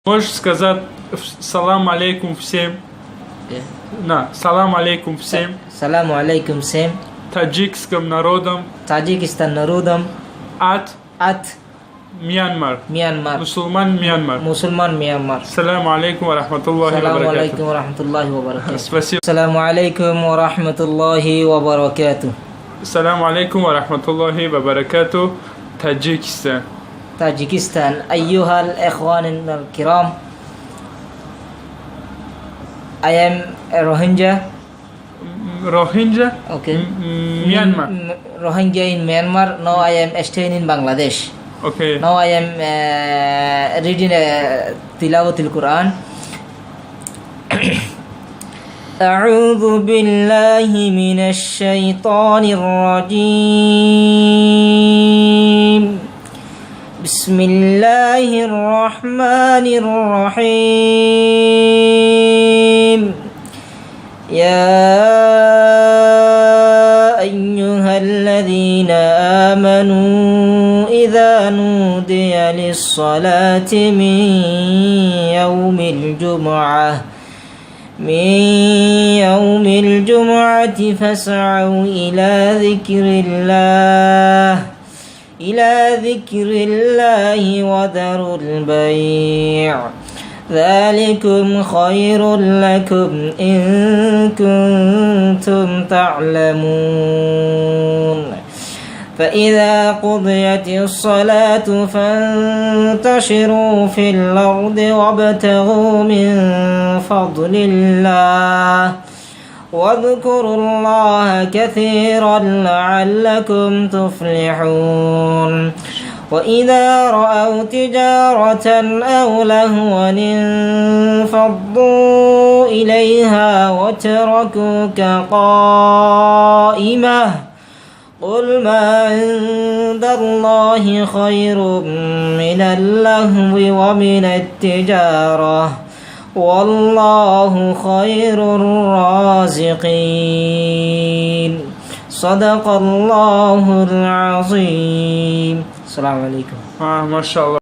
Можешь сказать салам алейкум всем? На, салам алейкум всем. Саламу алейкум всем. Таджикским народом Таджикистан народом от Мьянмар. Мусульман Мьянмар. Саламу алейкум ва рахматуллахи ва Саламу баракатух. алейкум ва рахматуллахи ва баракатух. Спасибо. Саламу алейкум ва рахматуллахи ва баракатух. Саламу алейкум ва рахматуллахи ва баракатух. Таджикистан. Tajikistan. Ayyuhal ikhwan al-kiram, I am a Rohingya. Rohingya? Okay. Myanmar. Rohingya in Myanmar. Now I am staying in Bangladesh. Okay. Now I am reading Tilawat al-Quran. أعوذ بالله من الشيطان الرجيم. بسم الله الرحمن الرحيم. يا أيها الذين آمنوا إذا نودي للصلاة من يوم الجمعة فاسعوا إلى ذكر الله وذروا البيع ذلكم خير لكم إن كنتم تعلمون. فإذا قضيت الصلاة فانتشروا في الأرض وابتغوا من فضل الله واذكروا الله كثيرا لعلكم تفلحون. وإذا رأوا تجارة أو لهوا انفضوا إليها وتركوك قائمة. قل ما عند الله خير من اللهو ومن التجارة والله خير الرازقين. صدق الله العظيم. السلام عليكم. ما شاء الله.